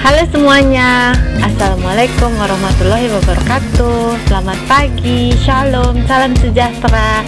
Halo semuanya, Assalamualaikum warahmatullahi wabarakatuh. Selamat pagi, shalom, salam sejahtera.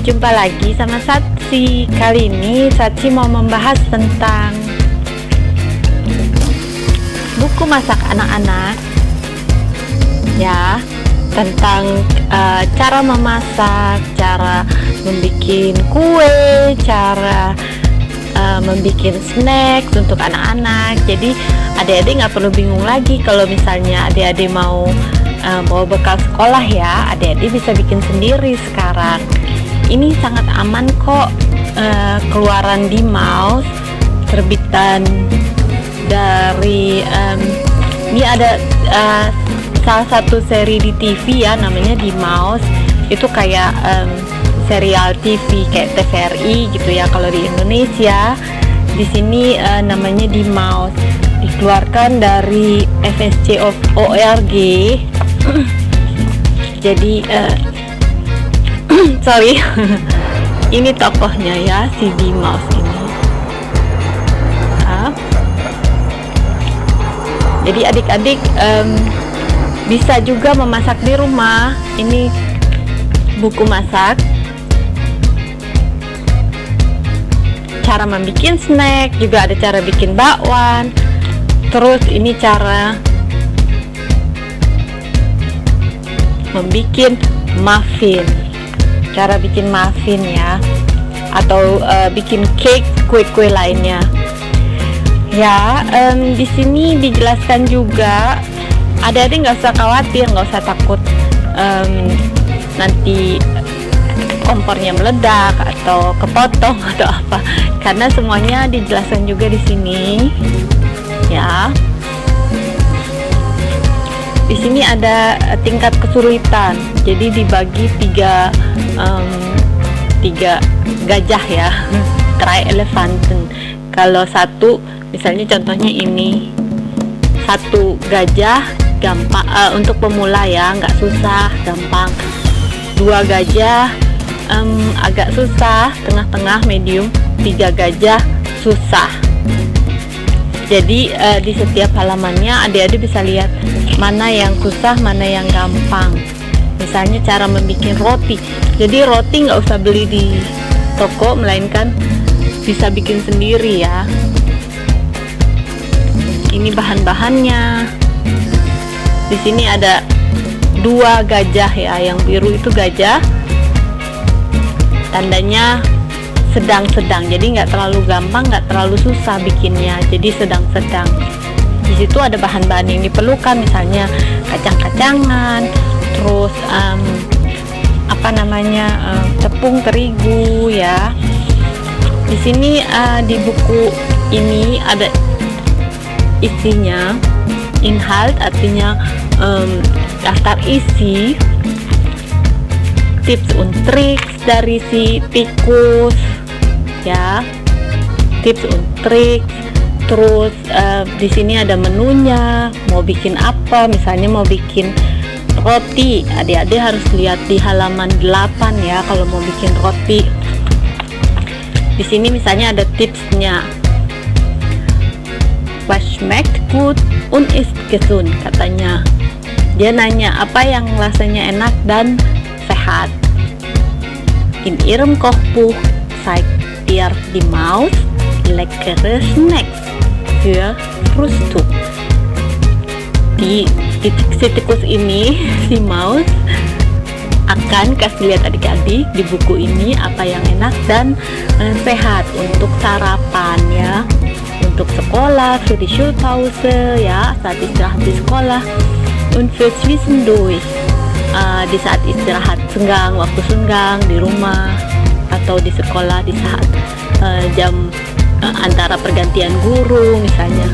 Jumpa lagi sama Satsi. Kali ini Satsi mau membahas tentang buku masak anak-anak, ya, tentang cara memasak, cara membuat kue, cara membuat snack untuk anak-anak. Jadi adik-adik nggak perlu bingung lagi kalau misalnya adik-adik mau bawa bekal sekolah, ya, adik-adik bisa bikin sendiri sekarang. Ini sangat aman kok, keluaran di Mouse, terbitan dari ini ada salah satu seri di TV, ya, namanya di Mouse. Itu kayak serial TV kayak TVRI gitu, ya, kalau di Indonesia. Di sini namanya di Mouse, dikeluarkan dari FSC.org. Jadi sorry ini tokohnya, ya, si di Mouse ini. Jadi adik-adik bisa juga memasak di rumah. Ini buku masak, cara membuat snack, juga ada cara bikin bakwan. Terus ini cara membuat muffin, cara bikin muffin, ya, atau bikin cake, kue-kue lainnya. Ya, di sini dijelaskan juga. Adik-adik nggak usah khawatir, nggak usah takut nanti kompornya meledak atau kepotong atau apa, karena semuanya dijelaskan juga di sini, ya. Di sini ada tingkat kesulitan, jadi dibagi tiga gajah, ya. Try elefanten. Kalau satu, misalnya contohnya ini, satu gajah gampang untuk pemula, ya, nggak susah, gampang. Dua gajah agak susah, tengah-tengah, medium. Tiga gajah susah. Jadi di setiap halamannya adik-adik bisa lihat mana yang susah, mana yang gampang. Misalnya cara membuat roti. Jadi roti nggak usah beli di toko, melainkan bisa bikin sendiri, ya. Ini bahan-bahannya. Di sini ada dua gajah, ya, yang biru itu gajah. Tandanya sedang-sedang, jadi nggak terlalu gampang, nggak terlalu susah bikinnya, jadi sedang-sedang. Di situ ada bahan-bahan yang diperlukan, misalnya kacang-kacangan, terus tepung terigu, ya. Di sini di buku ini ada isinya, inhalt artinya daftar isi, tips and tricks dari si tikus, ya, tips and tricks. Terus di sini ada menunya, mau bikin apa, misalnya mau bikin roti, adik-adik harus lihat di halaman 8, ya, kalau mau bikin roti. Di sini misalnya ada tipsnya. Was schmeckt gut und ist gesund, katanya. Dia nanya apa yang rasanya enak dan sehat. In ihrem Kochbuch zeigt dir die Maus leckere Snacks für Frühstück. Si tikus ini, si Maus, akan kasih lihat adik-adik di buku ini apa yang enak dan sehat untuk sarapan, ya, untuk sekolah, für die Schulpause, ya, saat istirahat di sekolah, und für zwischendurch, di saat istirahat senggang, waktu senggang di rumah atau di sekolah, di saat jam antara pergantian guru, misalnya.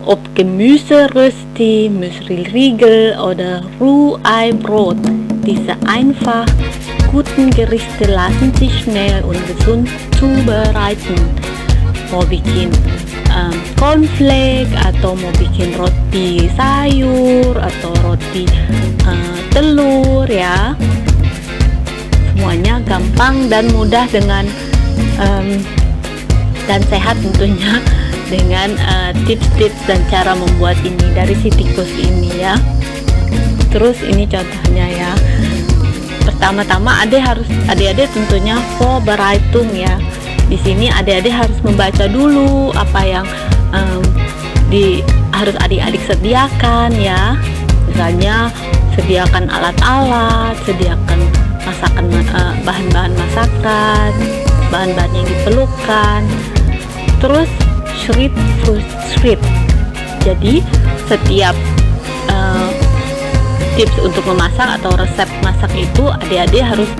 Ob Gemüserösti, Müsli-Riegel oder Rührei-Brot, diese einfach guten Gerichte lassen sich schnell und gesund zubereiten. Mau bikin cornflake, atau mau bikin roti sayur, atau roti telur, ya, semuanya gampang dan mudah dan sehat tentunya. dengan tips-tips dan cara membuat ini dari si tikus ini ya. Terus ini contohnya ya. Pertama-tama adik-adik tentunya Vorbereitung ya. Di sini adik-adik harus membaca dulu apa yang harus adik-adik sediakan ya. Misalnya sediakan alat-alat, sediakan masakan, bahan-bahan masakan, bahan-bahan yang diperlukan. Terus Schritt für Schritt. Jadi setiap tips untuk memasak atau resep masak itu adik-adik harus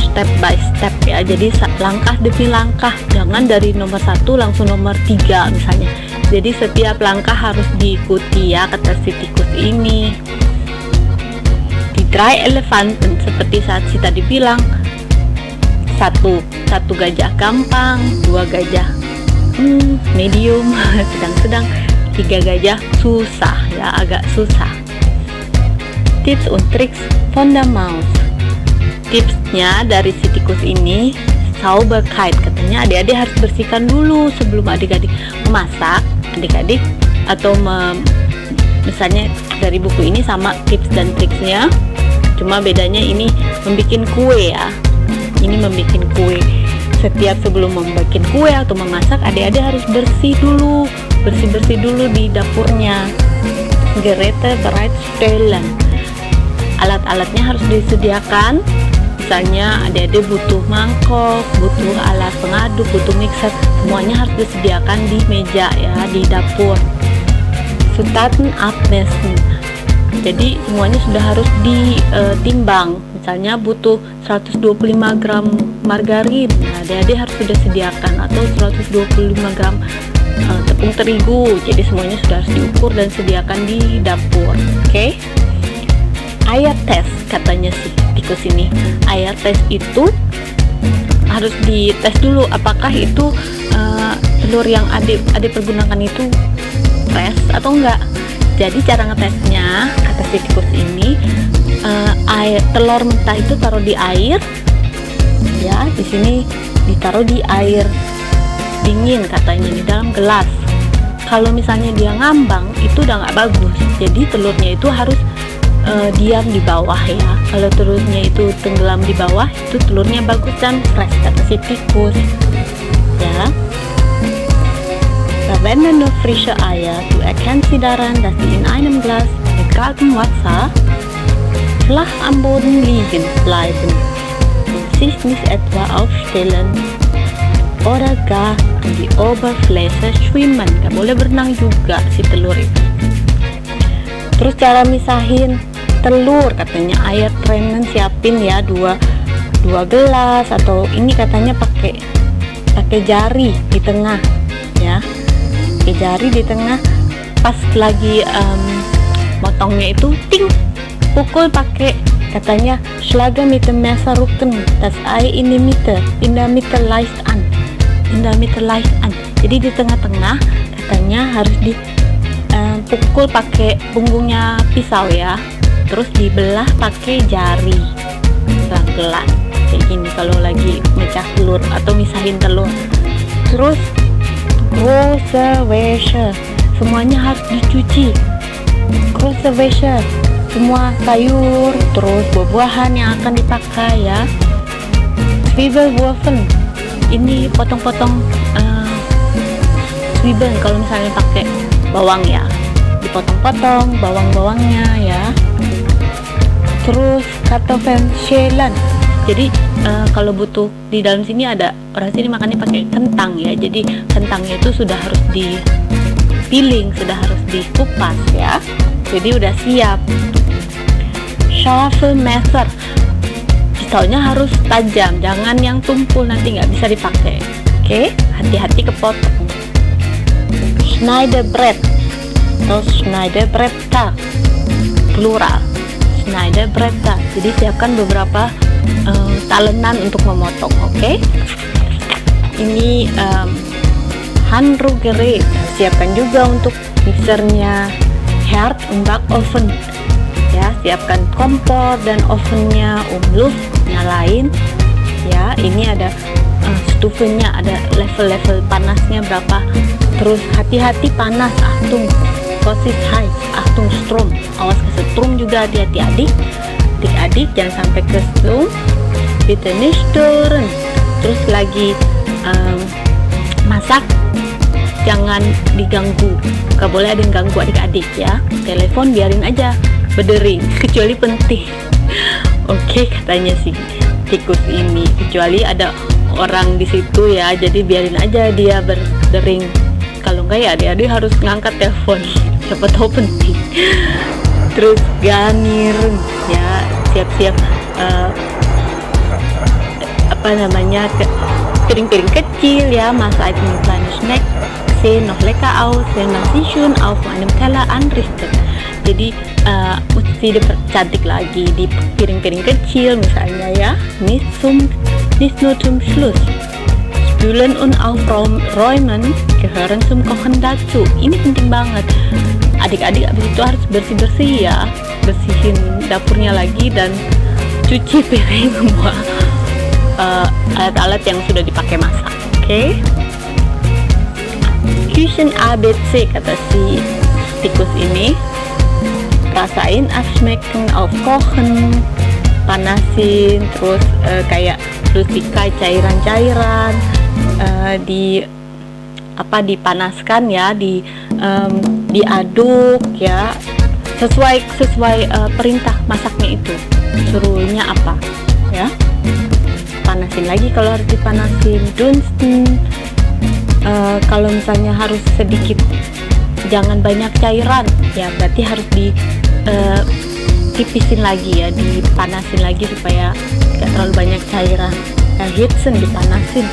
step by step ya. Jadi langkah demi langkah, jangan dari nomor 1 langsung nomor 3 misalnya. Jadi setiap langkah harus diikuti ya, kata si tikus ini. Di dry elefanten, seperti saat si tadi bilang, satu gajah gampang, 2 gajah medium, sedang-sedang, 3 gajah susah ya, agak susah. Tips und Tricks von der Maus. Tipsnya dari si tikus ini, Sauberkeit, katanya adik-adik harus bersihkan dulu sebelum adik-adik memasak. Adik-adik atau misalnya dari buku ini sama tips dan triksnya, cuma bedanya ini membuat kue ya. Ini membuat kue. Setiap sebelum membuat kue atau memasak, adik-adik harus bersih dulu di dapurnya. Geräte bereitstellen. Alat-alatnya harus disediakan. Misalnya adik-adik butuh mangkok, butuh alat pengaduk, butuh mixer, semuanya harus disediakan di meja ya, di dapur. Zutaten abmessen. Jadi semuanya sudah harus ditimbang. Misalnya butuh 125 gram margarin, nah, adik-adik harus sudah sediakan, atau 125 gram tepung terigu. Jadi semuanya sudah harus diukur dan sediakan di dapur. Oke? Eiertest, katanya sih tikus ini. Eiertest itu harus dites dulu apakah itu telur yang adik pergunakan itu fresh atau enggak. Jadi cara ngetesnya, kata si tikus ini, telur mentah itu taruh di air ya, di sini ditaruh di air dingin katanya, di dalam gelas. Kalau misalnya dia ngambang itu udah nggak bagus, jadi telurnya itu harus diam di bawah ya. Kalau telurnya itu tenggelam di bawah, itu telurnya bagus dan fresh, kata si tikus ya. Verwende nur frische Eier. Du erkennst sie daran, dass sie in einem Glas mit kaltem Wasser flach am Boden liegen bleiben und sich nicht etwa aufstellen oder gar an die Oberfläche schwimmen. Gak boleh berenang juga si telur itu. Terus cara misahin telur, katanya air trennen, siapin ya dua gelas, atau ini katanya pakai jari di tengah ya, pakai jari di tengah. Pas lagi motongnya itu ting, pukul pakai, katanya schlage mit dem Messer rücken das Ei in der Mitte leicht an. Jadi di tengah-tengah katanya harus dipukul pakai punggungnya pisau ya, terus dibelah pakai jari pelan-pelan kayak gini kalau lagi mecah telur atau misahin telur. Terus große Wäsche, semuanya harus dicuci. Große Wäsche, semua sayur, terus buah-buahan yang akan dipakai ya. Zwiebelwürfeln, ini potong-potong zwiebeln, kalau misalnya pakai bawang ya, dipotong-potong bawang-bawangnya ya. Terus Kartoffelschälen, jadi kalau butuh, di dalam sini ada orang sini makannya pakai kentang ya, jadi kentangnya itu sudah harus dipiling, sudah harus dikupas ya, jadi udah siap. Scharfe Messer, pisaunya harus tajam, jangan yang tumpul, nanti nggak bisa dipakai. Oke, hati-hati kepotong. Schneidebrett atau Schneiderbretter, plural, Schneiderbretter. Jadi siapkan beberapa talenan untuk memotong. Oke? Ini Handrührgerät, siapkan juga untuk mixernya. Herd und Backofen, ya, siapkan kompor dan ovennya, Luft nyalain ya. Ini ada stufenya, ada level-level panasnya berapa. Terus hati-hati panas, Achtung Vorsicht heiß, Achtung Strom, awas ke strom juga, hati-hati adik-adik jangan sampai ke strom, bitte nicht stören. Terus lagi masak jangan diganggu, gak boleh ada yang ganggu adik-adik ya. Telepon biarin aja berdering kecuali penting. Oke, katanya si tikus ini, kecuali ada orang di situ ya, jadi biarin aja dia berdering. Kalau enggak ya adik-adik harus ngangkat telepon, siapa tahu penting. Terus ganir ya, siap-siap piring-piring kecil ya, masa itu kleine snack sehen noch lecker aus wenn man sie schon auf einem Teller anrichtet. Jadi mesti dipercantik lagi di piring-piring kecil misalnya ya. Nicht nur zum Schluss. Spülen und aufräumen gehören zum Kochen dazu. Ini penting banget. Adik-adik abis itu harus bersih-bersih ya, bersihin dapurnya lagi dan cuci piring semua alat-alat yang sudah dipakai masak. Oke? Küchen ABC kata si tikus ini. Rasain, abschmecken, aufkochen, panasin, terus kayak flüssigkeit, cairan-cairan dipanaskan ya, diaduk ya, sesuai perintah masaknya itu, suruhnya apa ya. Panasin lagi kalau harus dipanasin, dunsten, kalau misalnya harus sedikit, jangan banyak cairan ya, berarti harus tipisin lagi ya, dipanasin lagi supaya gak terlalu banyak cairan. Erhitzen, dipanasin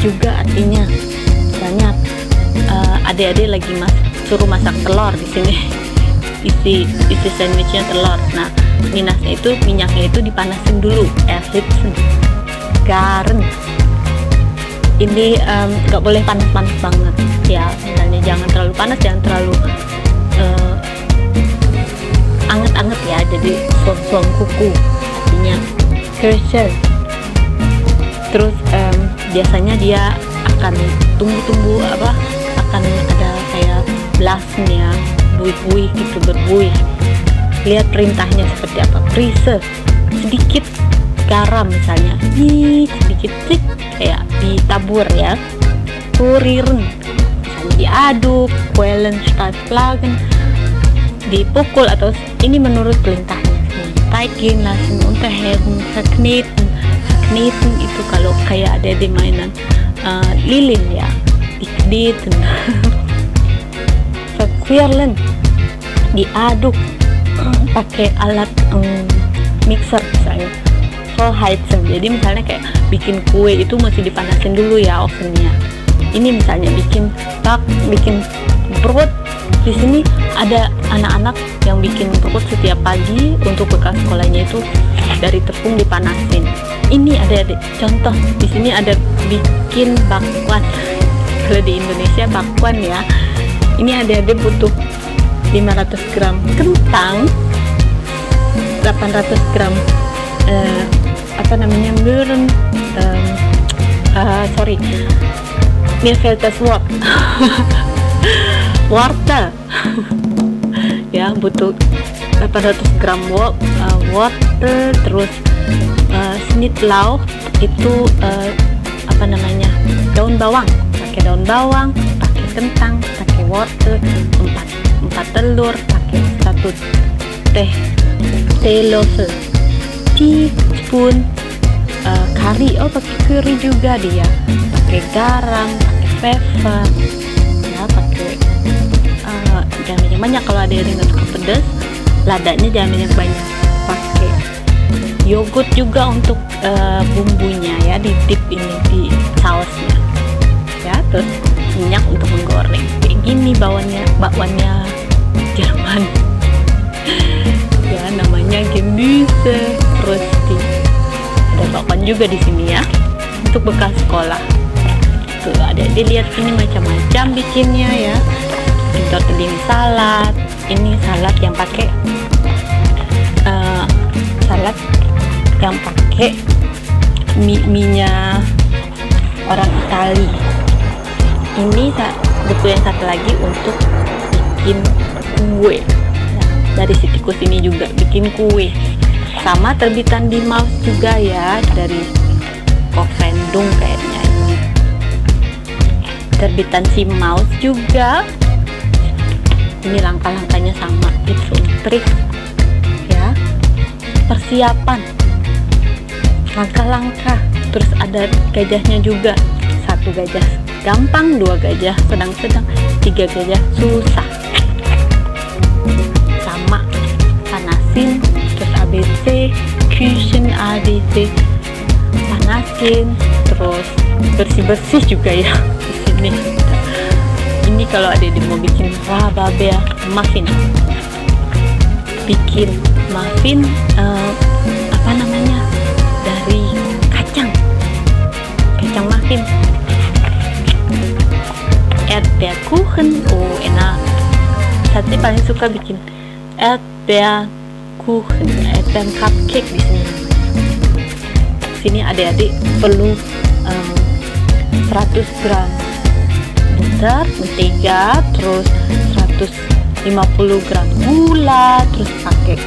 juga artinya banyak. Adik-adik lagi suruh masak telur di sini, isi sandwichnya telur. Nah, minasnya itu, minyaknya itu dipanasin dulu. Erhitzen, garen. Ini gak boleh panas-panas banget ya, misalnya jangan terlalu panas, jangan terlalu anget-anget ya, jadi suam-suam kuku artinya Kircher. Terus biasanya dia akan tunggu akan ada kayak blasnya, buih-buih gitu, berbuih. Lihat perintahnya seperti apa. Prise, sedikit garam misalnya, sedikit kayak ditabur ya. Puriren, misalnya diaduk. Quellen, Steiflagen, dipukul, atau ini menurut perintahnya. Teigin lassen, unterheben, verkneten itu kalau kayak ada di mainan lilin ya, dikneten. Verquirlen, diaduk pakai alat mixer misalnya. Vorheizen, jadi misalnya kayak bikin kue itu mesti dipanasin dulu ya ovennya. Ini misalnya bikin brot. Di sini ada anak-anak yang bikin brot setiap pagi untuk bekal sekolahnya, itu dari tepung dipanasin. Ini ada contoh di sini, ada bikin bakwan. Kalau di Indonesia bakwan ya. Ini adik-adik butuh 500 gram kentang, 800 gram murren, Mirfelterswort. Wortel ya, butuh 800 gram wortel. Terus Schnittlauch itu daun bawang, pakai daun bawang, pakai kentang, pakai wortel, 4 telur, pakai 1 teelöffel, teaspoon kari, pakai curry juga dia, pakai garam, pakai pepper ya, pakai jangan banyak. Kalau ada yang nggak suka pedas, ladanya jangan banyak. Pakai yogurt juga untuk bumbunya ya, di dip ini di sausnya ya. Terus minyak untuk menggoreng. Kayak gini bakwannya Jerman ya, namanya Gemüse Rösti. Ada bakwan juga di sini ya, untuk bekal sekolah. Tuh ada, dilihat sini macam-macam bikinnya ya. Tortellini salad, ini salad yang pakai minyak orang Itali. Ini buku yang satu lagi untuk bikin kue. Nah, dari si tikus ini juga bikin kue. Sama terbitan di Mouse juga ya, dari Kovendung kayaknya ini. Terbitan si Mouse juga. Ini langkah-langkahnya sama, tips and trik ya. Persiapan, langkah-langkah. Terus ada gajahnya juga. 1 gajah gampang, 2 gajah sedang-sedang, 3 gajah susah. Sama, panasin, terus ABC, cushion ABC, panasin, terus bersih-bersih juga ya di sini. Ini kalau ada mau bikin babe ya, muffin. Bikin muffin apa namanya? Dari kacang muffin. Erdbeerkuchen, oh enak. Saya paling suka bikin Erdbeerkuchen, Erdbeer cupcake di sini. Sini adik-adik perlu 100 gram butter, mentega, terus 150 gram gula, terus pakai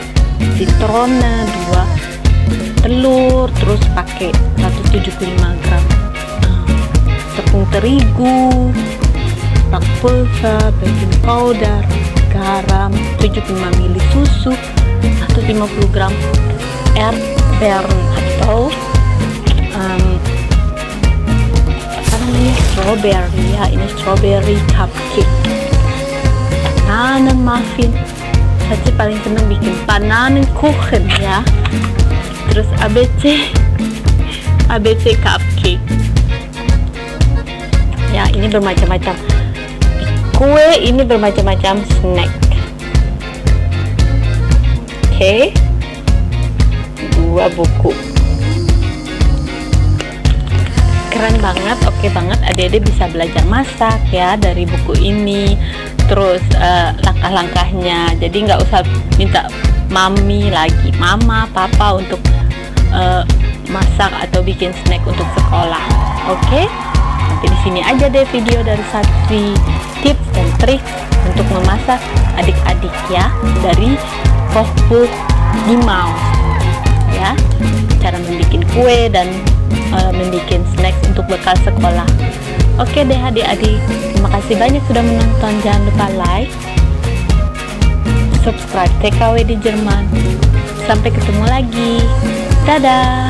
citrone 2 telur, terus pakai 175 gram tepung terigu, black pulver, baking powder, garam, 75 ml susu, 150 gram Erdbeeren atau apa namanya, strawberry ya. Ini strawberry cupcake, bananen muffin. Saya paling senang bikin Bananenkuchen ya. Terus ABC cupcake ya. Ini bermacam-macam kue, ini bermacam-macam snack. Oke. 2 buku keren banget, oke banget. Adik-adik bisa belajar masak ya dari buku ini. Terus langkah-langkahnya, jadi nggak usah minta mami lagi, mama, papa untuk masak atau bikin snack untuk sekolah. Oke, sampai di sini aja deh video dari Satri, tips dan trik untuk memasak adik-adik ya, dari Kochbuch di Mouse ya, cara membuat kue dan membuat snack untuk bekal sekolah. Oke deh adik-adik, terima kasih banyak sudah menonton. Jangan lupa like, subscribe TKW di Jerman. Sampai ketemu lagi, dadah.